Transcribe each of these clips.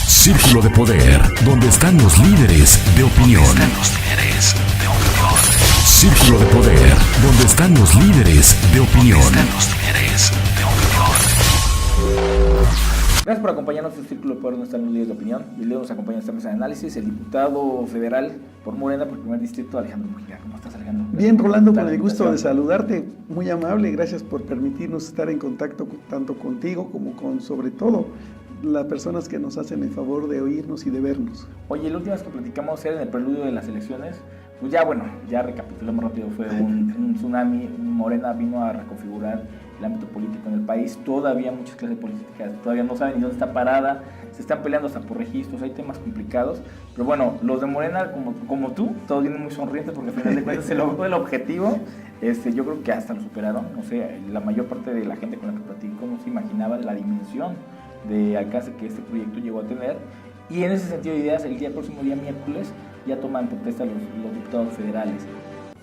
Círculo de Poder, donde están los líderes de opinión. Círculo de Poder, donde están los líderes de opinión. Gracias por acompañarnos en el Círculo de Poder, donde están los líderes de opinión. Y luego nos acompaña en esta mesa de análisis el diputado federal por Morena, por el primer distrito, Alejandro Mujica. ¿Cómo estás, Alejandro? Bien, Rolando, con el gusto de saludarte. Muy amable, gracias por permitirnos estar en contacto tanto contigo como con, sobre todo, las personas que nos hacen el favor de oírnos y de vernos. Oye, la última vez que platicamos era en el preludio de las elecciones. Pues ya recapitulamos rápido, fue un tsunami. Morena vino a reconfigurar el ámbito político en el país. Todavía muchas clases políticas todavía no saben ni dónde está parada, se están peleando hasta por registros, hay temas complicados. Pero bueno, los de Morena, como tú, todos vienen muy sonrientes porque al final de cuentas se logró el objetivo. Yo creo que hasta lo superaron. O sea, la mayor parte de la gente con la que platico no se imaginaba la dimensión de alcance que este proyecto llegó a tener. Y en ese sentido de ideas, el próximo día miércoles ya toman protesta los diputados federales.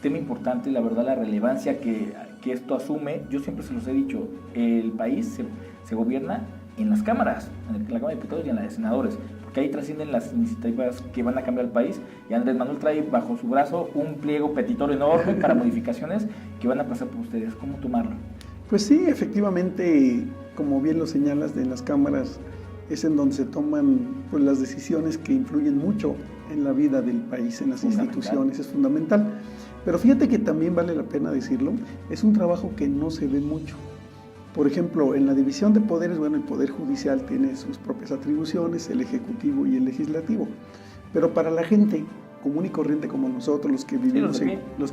Tema importante, la verdad, la relevancia que esto asume. Yo siempre se los he dicho, el país se gobierna en las cámaras, en la Cámara de Diputados y en la de Senadores, porque ahí trascienden las iniciativas que van a cambiar el país, y Andrés Manuel trae bajo su brazo un pliego petitorio enorme para modificaciones que van a pasar por ustedes. ¿Cómo tomarlo? Pues sí, efectivamente, como bien lo señalas, de las cámaras es en donde se toman pues, las decisiones que influyen mucho en la vida del país, en las instituciones, es fundamental. Pero fíjate que también vale la pena decirlo, es un trabajo que no se ve mucho. Por ejemplo, en la división de poderes, bueno, el Poder Judicial tiene sus propias atribuciones, el Ejecutivo y el Legislativo. Pero para la gente común y corriente como nosotros, los que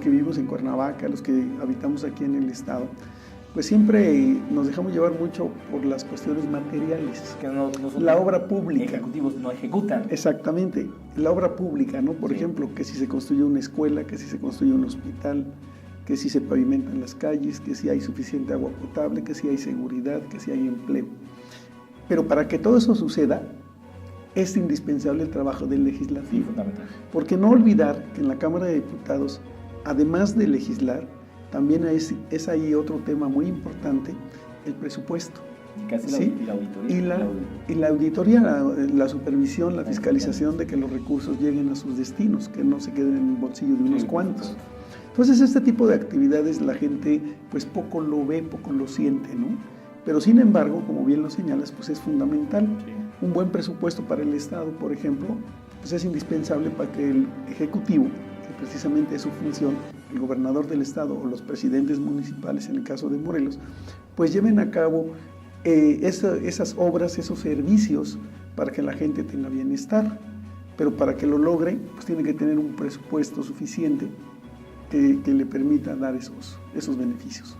vivimos en Cuernavaca, los que habitamos aquí en el estado, pues siempre nos dejamos llevar mucho por las cuestiones materiales. Que no son la obra pública. Ejecutivos no ejecutan. Exactamente, la obra pública, ¿no? Por ejemplo, que si se construye una escuela, que si se construye un hospital, que si se pavimentan las calles, que si hay suficiente agua potable, que si hay seguridad, que si hay empleo. Pero para que todo eso suceda, es indispensable el trabajo del legislativo. Porque no olvidar que en la Cámara de Diputados, además de legislar, también es ahí otro tema muy importante, el presupuesto. ¿Sí? Y la auditoría, la supervisión, la fiscalización de que los recursos lleguen a sus destinos, que no se queden en el bolsillo de unos cuantos. Entonces, este tipo de actividades la gente pues poco lo ve, poco lo siente, ¿no? Pero sin embargo, como bien lo señalas, pues es fundamental. Sí. Un buen presupuesto para el Estado, por ejemplo, pues es indispensable para que el Ejecutivo, que precisamente es su función, el gobernador del estado o los presidentes municipales, en el caso de Morelos, pues lleven a cabo esas obras, esos servicios para que la gente tenga bienestar. Pero para que lo logre, pues tiene que tener un presupuesto suficiente que le permita dar esos beneficios.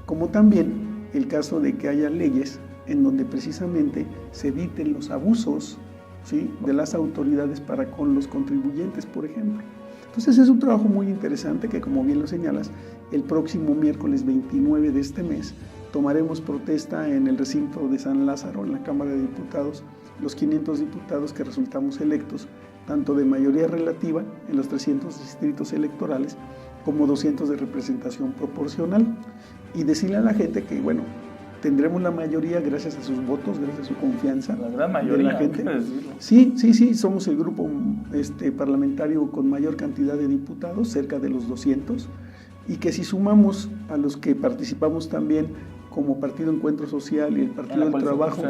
Como también el caso de que haya leyes en donde precisamente se eviten los abusos, ¿sí?, de las autoridades para con los contribuyentes, por ejemplo. Entonces es un trabajo muy interesante que, como bien lo señalas, el próximo miércoles 29 de este mes tomaremos protesta en el recinto de San Lázaro, en la Cámara de Diputados, los 500 diputados que resultamos electos, tanto de mayoría relativa en los 300 distritos electorales, como 200 de representación proporcional. Y decirle a la gente que, bueno, tendremos la mayoría gracias a sus votos, gracias a su confianza. La gran mayoría de la gente. Sí, somos el grupo parlamentario con mayor cantidad de diputados, cerca de los 200, y que si sumamos a los que participamos también como Partido Encuentro Social y el Partido del Trabajo,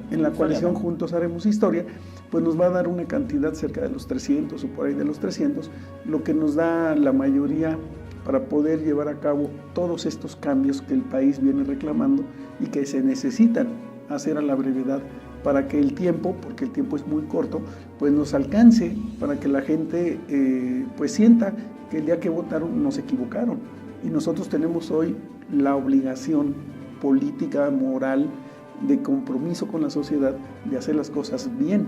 en la coalición Juntos Haremos Historia, pues nos va a dar una cantidad cerca de los 300 o por ahí de los 300, lo que nos da la mayoría para poder llevar a cabo todos estos cambios que el país viene reclamando y que se necesitan hacer a la brevedad para que el tiempo, porque el tiempo es muy corto, pues nos alcance para que la gente pues sienta que el día que votaron no se equivocaron. Y nosotros tenemos hoy la obligación política, moral, de compromiso con la sociedad, de hacer las cosas bien.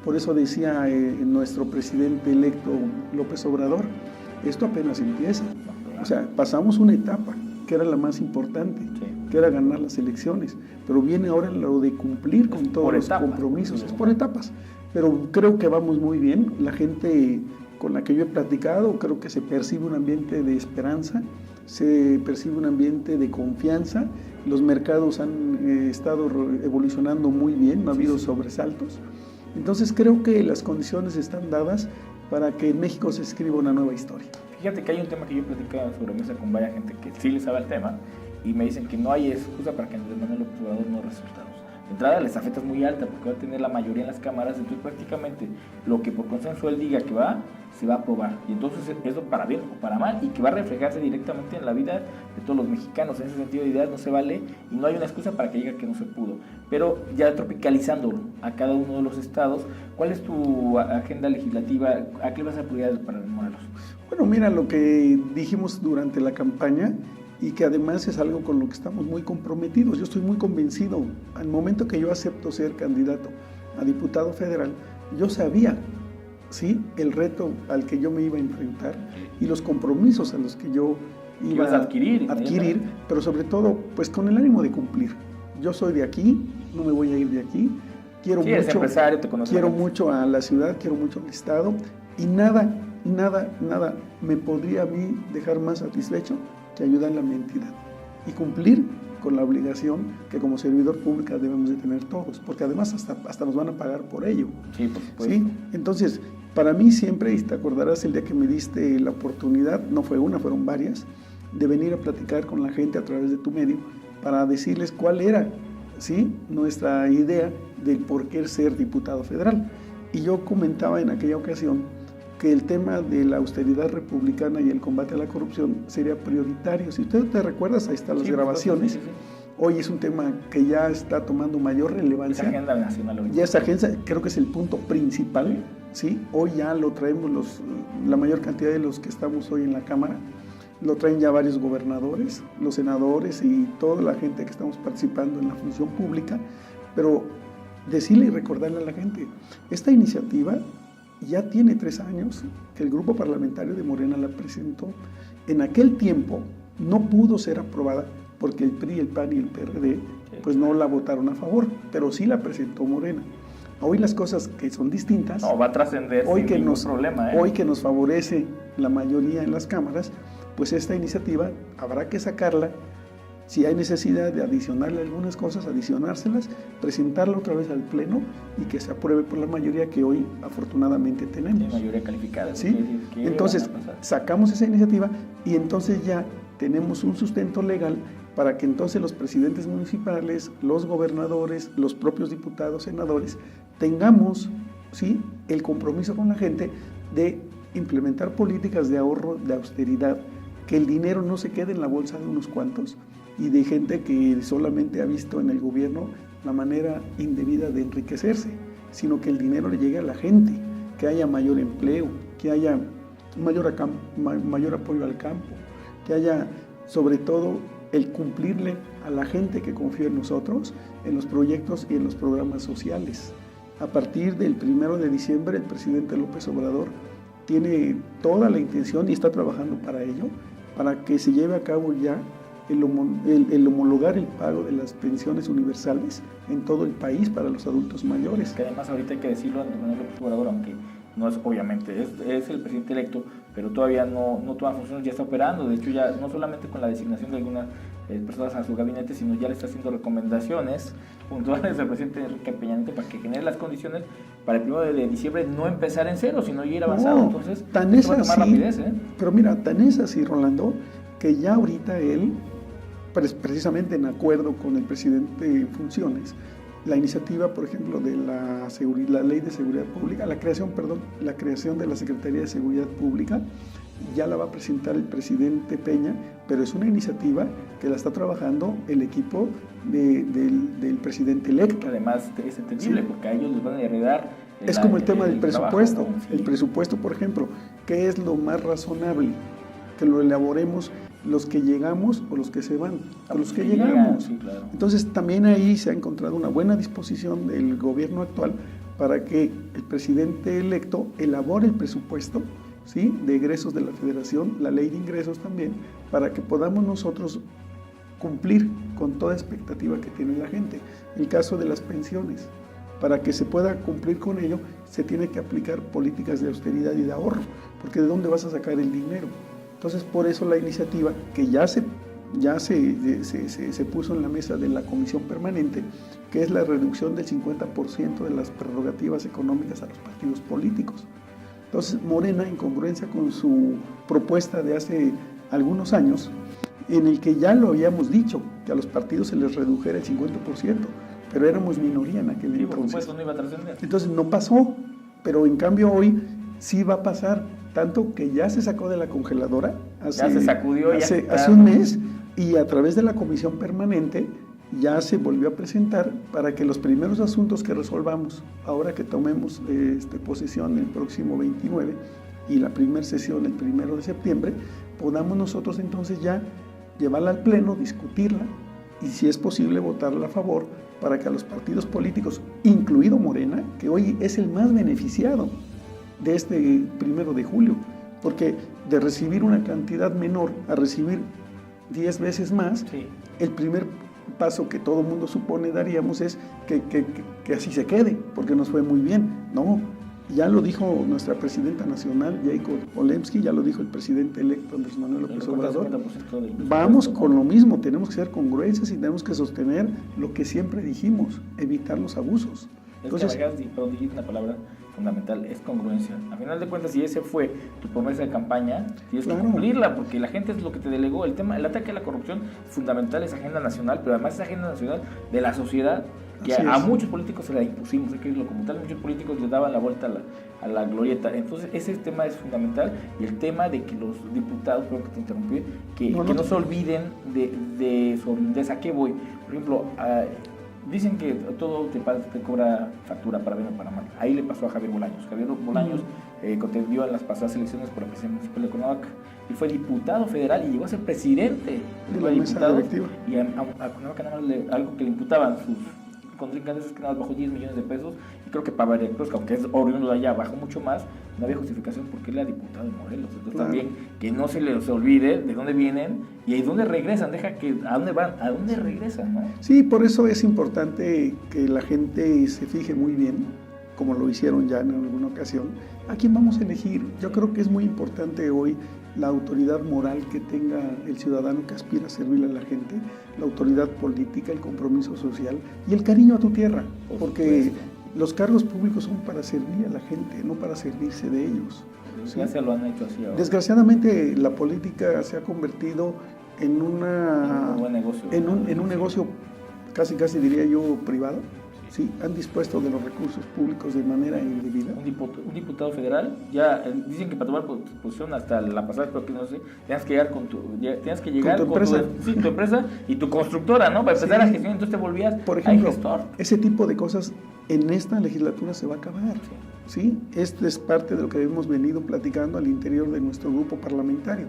Por eso decía nuestro presidente electo López Obrador, esto apenas empieza. O sea, pasamos una etapa que era la más importante, que era ganar las elecciones, pero viene ahora lo de cumplir con todos los compromisos, es por etapas, pero creo que vamos muy bien. La gente con la que yo he platicado, creo que se percibe un ambiente de esperanza, se percibe un ambiente de confianza, los mercados han estado evolucionando muy bien, no ha habido sobresaltos, Entonces creo que las condiciones están dadas para que en México se escriba una nueva historia. Fíjate que hay un tema que yo platicaba sobre mesa con varias gente que sí le sabe el tema y me dicen que no hay excusa para que Andrés Manuel López Obrador no dé resultados. De entrada, la estafeta es muy alta porque va a tener la mayoría en las cámaras, entonces prácticamente lo que por consenso él diga que va, se va a aprobar. Y entonces eso para bien o para mal y que va a reflejarse directamente en la vida de todos los mexicanos. En ese sentido de ideas no se vale y no hay una excusa para que diga que no se pudo. Pero ya tropicalizándolo a cada uno de los estados, ¿cuál es tu agenda legislativa? ¿A qué vas a apoyar para Morelos? Bueno, mira, lo que dijimos durante la campaña y que además es algo con lo que estamos muy comprometidos. Yo estoy muy convencido. Al momento que yo acepto ser candidato a diputado federal, yo sabía, ¿sí?, el reto al que yo me iba a enfrentar y los compromisos a los que yo iba a adquirir, pero sobre todo, pues con el ánimo de cumplir. Yo soy de aquí, no me voy a ir de aquí. Quiero mucho a la ciudad, quiero mucho al estado y nada me podría a mí dejar más satisfecho que ayudarle a mi entidad y cumplir con la obligación que como servidor público debemos de tener todos, porque además hasta nos van a pagar por ello. Sí, por supuesto. ¿Sí? Entonces, para mí siempre, y te acordarás el día que me diste la oportunidad, no fue una, fueron varias, de venir a platicar con la gente a través de tu medio para decirles cuál era, ¿sí?, nuestra idea del por qué ser diputado federal. Y yo comentaba en aquella ocasión que el tema de la austeridad republicana y el combate a la corrupción sería prioritario. Si usted te recuerdas, ahí están las grabaciones. Sí. Hoy es un tema que ya está tomando mayor relevancia. Esa agenda nacional. Ya esa agenda creo que es el punto principal, ¿sí? Hoy ya lo traemos la mayor cantidad de los que estamos hoy en la Cámara. Lo traen ya varios gobernadores, los senadores y toda la gente que estamos participando en la función pública. Pero decirle y recordarle a la gente, esta iniciativa ya tiene 3 años que el grupo parlamentario de Morena la presentó. En aquel tiempo no pudo ser aprobada porque el PRI, el PAN y el PRD pues no la votaron a favor, pero sí la presentó Morena. Hoy las cosas que son distintas. No, va a trascender sin ningún problema. Hoy que nos favorece la mayoría en las cámaras, pues esta iniciativa habrá que sacarla. Si hay necesidad de adicionarle algunas cosas, adicionárselas, presentarla otra vez al Pleno y que se apruebe por la mayoría que hoy afortunadamente tenemos. La mayoría calificada. ¿Sí? Entonces, sacamos esa iniciativa y entonces ya tenemos un sustento legal para que entonces los presidentes municipales, los gobernadores, los propios diputados, senadores, tengamos, ¿sí?, el compromiso con la gente de implementar políticas de ahorro, de austeridad, que el dinero no se quede en la bolsa de unos cuantos y de gente que solamente ha visto en el gobierno la manera indebida de enriquecerse, sino que el dinero le llegue a la gente, que haya mayor empleo, que haya mayor apoyo al campo, que haya sobre todo el cumplirle a la gente que confía en nosotros, en los proyectos y en los programas sociales. A partir del 1 de diciembre, el presidente López Obrador tiene toda la intención y está trabajando para ello, para que se lleve a cabo ya el homologar el pago de las pensiones universales en todo el país para los adultos mayores. Que además ahorita hay que decirlo, Andrés Manuel López Obrador, aunque no es obviamente, es el presidente electo, pero todavía no toma funciones, ya está operando. De hecho, ya no solamente con la designación de algunas personas a su gabinete, sino ya le está haciendo recomendaciones puntuales al presidente Enrique Peña Nieto para que genere las condiciones para el 1 de diciembre no empezar en cero, sino ir avanzado. Entonces, tan es va a tomar así, rapidez, pero mira, tan es así, Rolando, que ya ahorita él, precisamente en acuerdo con el presidente en funciones, la iniciativa, por ejemplo, de la Ley de Seguridad Pública, la creación de la Secretaría de Seguridad Pública, ya la va a presentar el presidente Peña, pero es una iniciativa que la está trabajando el equipo del presidente electo. Además, es entendible, porque a ellos les van a heredar. Es como el tema del presupuesto. Trabajo, ¿no? El presupuesto, por ejemplo, ¿qué es lo más razonable? Que lo elaboremos los que llegamos o los que se van, o los que llegamos. Sí, claro. Entonces también ahí se ha encontrado una buena disposición del gobierno actual para que el presidente electo elabore el presupuesto, ¿sí?, de egresos de la Federación, la ley de ingresos también, para que podamos nosotros cumplir con toda expectativa que tiene la gente. El caso de las pensiones, para que se pueda cumplir con ello, se tiene que aplicar políticas de austeridad y de ahorro, porque ¿de dónde vas a sacar el dinero? Entonces, por eso la iniciativa que ya se ya se puso en la mesa de la Comisión Permanente, que es la reducción del 50% de las prerrogativas económicas a los partidos políticos. Entonces, Morena, en congruencia con su propuesta de hace algunos años, en el que ya lo habíamos dicho, que a los partidos se les redujera el 50%, pero éramos minoría en aquel entonces. Por supuesto, no iba a trascender. Entonces no pasó, pero en cambio hoy sí va a pasar, tanto que ya se sacó de la congeladora ya se sacudió hace un mes, y a través de la Comisión Permanente ya se volvió a presentar para que los primeros asuntos que resolvamos, ahora que tomemos posesión el próximo 29 y la primera sesión el 1 de septiembre, podamos nosotros entonces ya llevarla al Pleno, discutirla y si es posible votarla a favor para que a los partidos políticos, incluido Morena, que hoy es el más beneficiado de este 1 de julio, porque de recibir una cantidad menor a recibir 10 veces más, sí, el primer paso que todo el mundo supone daríamos es que así se quede, porque nos fue muy bien. No, ya lo dijo nuestra presidenta nacional, Jacob Polemski, ya lo dijo el presidente electo Andrés Manuel López Obrador. Vamos con lo mismo, tenemos que ser congruentes y tenemos que sostener lo que siempre dijimos, evitar los abusos. Entonces, dijiste una palabra fundamental, es congruencia. A final de cuentas, si ese fue tu promesa de campaña, tienes que cumplirla, porque la gente es lo que te delegó. El ataque a la corrupción fundamental es agenda nacional, pero además es agenda nacional de la sociedad, que a muchos políticos se la impusimos, hay que decirlo como tal. Muchos políticos le daban la vuelta a la glorieta. Entonces ese tema es fundamental, y el tema de que los diputados, perdón que te interrumpí, que no se olviden de a qué voy. Por ejemplo, dicen que todo te cobra factura para bien o para mal. Ahí le pasó a Javier Bolaños. Javier Bolaños contendió en las pasadas elecciones por la presidencia municipal de Cuernavaca y fue diputado federal y llegó a ser presidente de la mesa directiva. Y a Cuernavaca nada más algo que le imputaban sus contrincantes es que nada más bajó 10 millones de pesos, y creo que para Veracruz, que aunque es oriundo de allá, bajó mucho más, no había justificación porque él era diputado de Morelos. Entonces también que no se les olvide de dónde vienen y a dónde regresan, a dónde van, a dónde regresan, ¿no? Sí, por eso es importante que la gente se fije muy bien, como lo hicieron ya en alguna ocasión, a quién vamos a elegir. Yo creo que es muy importante hoy la autoridad moral que tenga el ciudadano que aspira a servirle a la gente, la autoridad política, el compromiso social y el cariño a tu tierra, porque los cargos públicos son para servir a la gente, no para servirse de ellos. ¿Sí? Ya se lo han hecho así ahora. Desgraciadamente la política se ha convertido en un negocio, en un negocio casi diría yo privado. Sí, han dispuesto de los recursos públicos de manera indebida. Un diputado federal, ya dicen que para tomar posición hasta la pasada, pero que no sé, tienes que llegar con tu empresa y tu constructora, ¿no? Para empezar a gestionar, entonces te volvías, por ejemplo, gestor. Ese tipo de cosas en esta legislatura se va a acabar. ¿Sí? Esto es parte de lo que hemos venido platicando al interior de nuestro grupo parlamentario.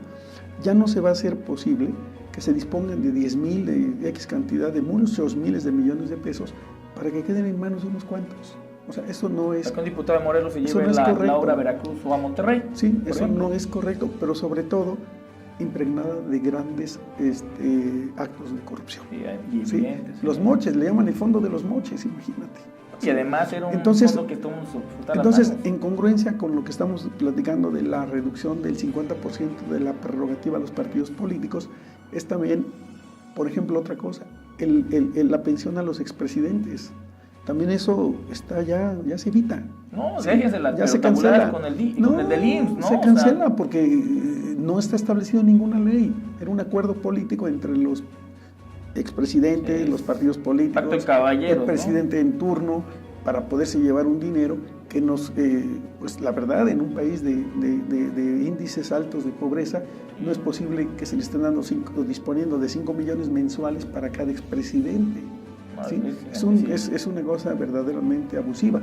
Ya no se va a hacer posible que se dispongan de 10,000, de X cantidad, de muchos miles de millones de pesos para que queden en manos de unos cuantos. O sea, eso no es... Para que un diputado de Morelos se lleve la obra a Veracruz o a Monterrey. Sí, eso no es correcto, pero sobre todo impregnada de grandes actos de corrupción. ¿Sí? Los moches, le llaman el fondo de los moches, imagínate. Y además era un fondo que todo Entonces, en congruencia con lo que estamos platicando de la reducción del 50% de la prerrogativa a los partidos políticos, es también, por ejemplo, otra cosa, la pensión a los expresidentes. También eso está ya se evita. No, ¿sí? Ya se cancela con el del IMSS, ¿no? Se cancela porque no está establecido en ninguna ley. Era un acuerdo político entre los expresidentes, los partidos políticos, pacto de caballeros, el presidente en turno, para poderse llevar un dinero que nos, pues la verdad, en un país de índices altos de pobreza, no es posible que se le estén disponiendo de 5 millones mensuales para cada expresidente. ¿Sí? Es una cosa verdaderamente abusiva.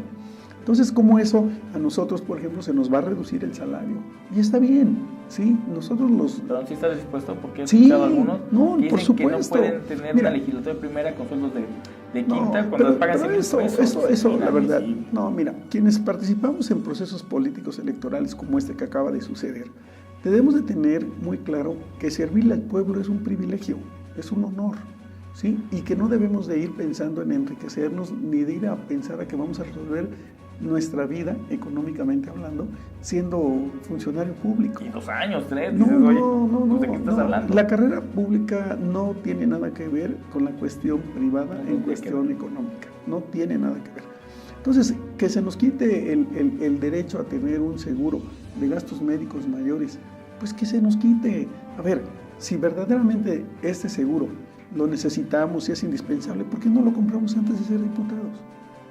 Entonces, como eso, a nosotros, por ejemplo, se nos va a reducir el salario. Y está bien, ¿sí? Nosotros los... Pero sí estás dispuesto, porque he escuchado algunos que dicen por supuesto. Que no pueden tener una legislatura de primera con sueldos de quinta cuando les pagan 100 pesos. Eso, la verdad. No, mira, quienes participamos en procesos políticos electorales como este que acaba de suceder, debemos de tener muy claro que servirle al pueblo es un privilegio, es un honor. ¿Sí? Y que no debemos de ir pensando en enriquecernos ni de ir a pensar a que vamos a resolver nuestra vida, económicamente hablando, siendo funcionario público. Y 2 años, 3, No, dices, oye, no, ¿de qué estás no. hablando? La carrera pública no tiene nada que ver con la cuestión privada No en tiene cuestión que ver. económica. No tiene nada que ver. Entonces, que se nos quite el derecho a tener un seguro de gastos médicos mayores, pues que se nos quite. A ver, si verdaderamente este seguro lo necesitamos y es indispensable, ¿por qué no lo compramos antes de ser diputados?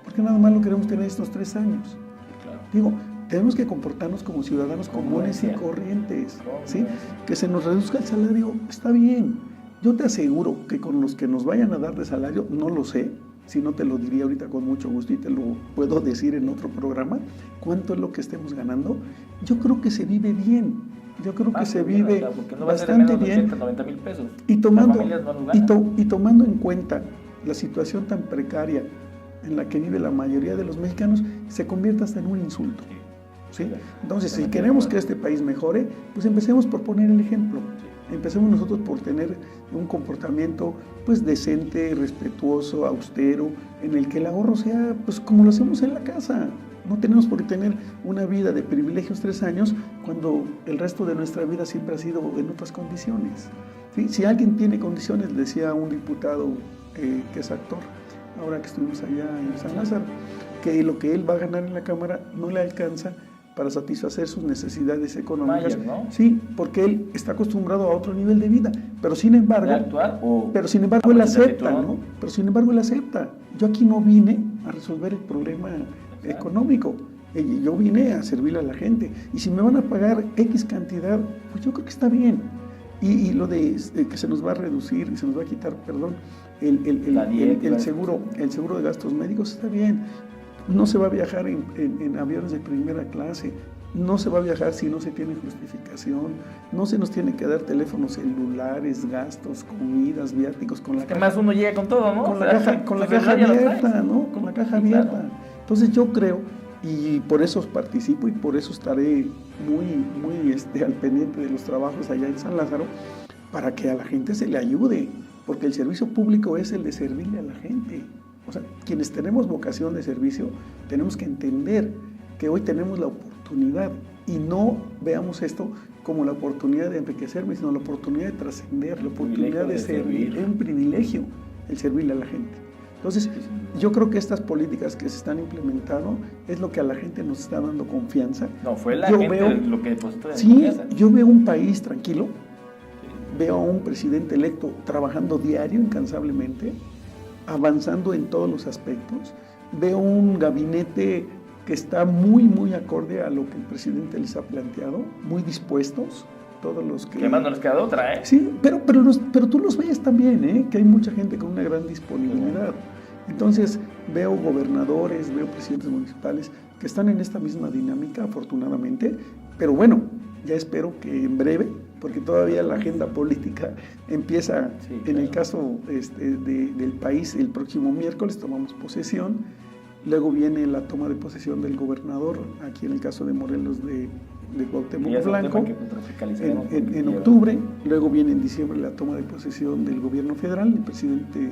¿Por qué nada más lo queremos tener estos 3 años? Claro. Digo, tenemos que comportarnos como ciudadanos comunes y Congruencia. corrientes, ¿sí? Congruencia. Que se nos reduzca el salario, está bien. Yo te aseguro que con los que nos vayan a dar de salario, no lo sé, si no te lo diría ahorita con mucho gusto y te lo puedo decir en otro programa, cuánto es lo que estemos ganando. Yo creo que se vive bien. Yo creo que se vive porque no va a ser de bastante menos de bien. 80, 90 mil pesos. Y tomando, Las familias no nos ganan. y tomando en cuenta la situación tan precaria en la que vive la mayoría de los mexicanos, se convierte hasta en un insulto. ¿Sí? Entonces, si queremos que este país mejore, pues empecemos por poner el ejemplo. Empecemos nosotros por tener un comportamiento pues decente, respetuoso, austero, en el que el ahorro sea pues como lo hacemos en la casa. No tenemos por qué tener una vida de privilegios 3 años cuando el resto de nuestra vida siempre ha sido en otras condiciones. ¿Sí? Si alguien tiene condiciones, decía un diputado que es actor, ahora que estuvimos allá en San Lázaro, que lo que él va a ganar en la Cámara no le alcanza para satisfacer sus necesidades económicas. Mayer, ¿no? Sí, porque él está acostumbrado a otro nivel de vida, pero sin embargo, ¿De actuar o él a acepta, todo? ¿no? Pero sin embargo él acepta. Yo aquí no vine a resolver el problema económico. Yo vine a servirle a la gente. Y si me van a pagar X cantidad, pues yo creo que está bien. Y lo de que se nos va a reducir y se nos va a quitar, perdón, el seguro de gastos médicos está bien. No se va a viajar en aviones de primera clase. No se va a viajar si no se tiene justificación. No se nos tiene que dar teléfonos celulares, gastos, comidas, viáticos con la que más uno llega con todo, ¿no? Con la caja abierta, ¿no? Con la caja abierta. Claro. Entonces yo creo, y por eso participo y por eso estaré muy al pendiente de los trabajos allá en San Lázaro, para que a la gente se le ayude, porque el servicio público es el de servirle a la gente. O sea, quienes tenemos vocación de servicio, tenemos que entender que hoy tenemos la oportunidad y no veamos esto como la oportunidad de enriquecerme, sino la oportunidad de trascender, la oportunidad de servir. Es un privilegio el servirle a la gente. Entonces, yo creo que estas políticas que se están implementando es lo que a la gente nos está dando confianza. No, fue la gente lo que depositó en sí, confianza. Yo veo un país tranquilo, veo a un presidente electo trabajando diario, incansablemente, avanzando en todos los aspectos, veo un gabinete que está muy acorde a lo que el presidente les ha planteado, muy dispuestos, todos los que... Que más no les queda otra, ¿eh? Sí, pero tú los ves también, ¿eh? Que hay mucha gente con una gran disponibilidad. Entonces, veo gobernadores, veo presidentes municipales que están en esta misma dinámica, afortunadamente, pero bueno, ya espero que en breve, porque todavía la agenda política empieza, en el caso del país, el próximo miércoles tomamos posesión. Luego viene la toma de posesión del gobernador, aquí en el caso de Morelos de Cuauhtémoc Blanco, en octubre. Luego viene en diciembre la toma de posesión del gobierno federal, el presidente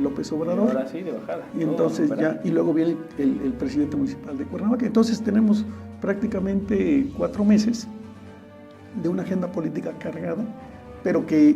López Obrador. Y ahora sí, de bajada. Y entonces y luego viene el presidente municipal de Cuernavaca. Entonces tenemos prácticamente 4 meses de una agenda política cargada, pero que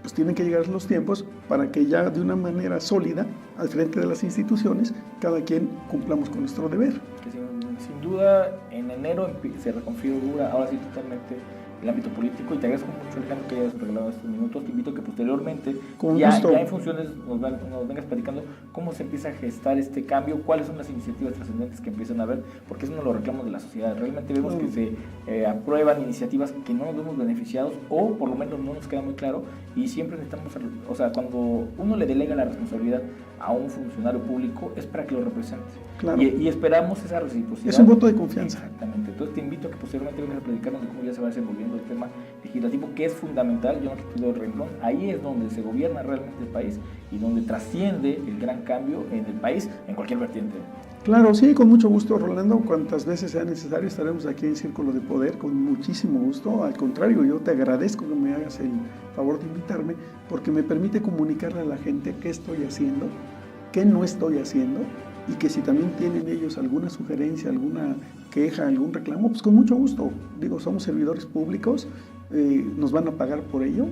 pues tienen que llegar los tiempos para que ya de una manera sólida, al frente de las instituciones, cada quien cumplamos con nuestro deber. Que sin duda, en enero se reconfigura ahora sí totalmente el ámbito político, y te agradezco mucho, Alejandro, que hayas regalado estos minutos. Te invito a que posteriormente, ya en funciones, nos vengas platicando cómo se empieza a gestar este cambio, cuáles son las iniciativas trascendentes que empiezan a ver, porque es uno de los reclamos de la sociedad. Realmente vemos que se aprueban iniciativas que no nos vemos beneficiados, o por lo menos no nos queda muy claro, y siempre necesitamos, o sea, cuando uno le delega la responsabilidad a un funcionario público, es para que lo represente. Claro. Y esperamos esa reciprocidad. Es un voto de confianza. Exactamente. Entonces te invito a que posteriormente vengas a platicarnos de cómo ya se va desenvolviendo el tema legislativo, que es fundamental. Yo no quito el renglón. Ahí es donde se gobierna realmente el país y donde trasciende el gran cambio en el país, en cualquier vertiente. Claro, sí, con mucho gusto, Rolando. Cuantas veces sea necesario estaremos aquí en Círculo de Poder, con muchísimo gusto. Al contrario, yo te agradezco que me hagas el favor de invitarme, porque me permite comunicarle a la gente qué estoy haciendo, qué no estoy haciendo, y que si también tienen ellos alguna sugerencia, alguna queja, algún reclamo, pues con mucho gusto. Digo, somos servidores públicos, nos van a pagar por ello,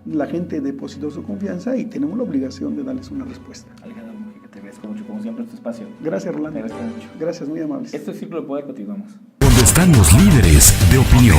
la gente depositó su confianza y tenemos la obligación de darles una respuesta. Alejandro Mujica, te agradezco mucho, como siempre, este espacio. Gracias, Rolando. Te agradezco mucho. Gracias, muy amables. Esto es Círculo de Poder, continuamos. Donde están los líderes de opinión.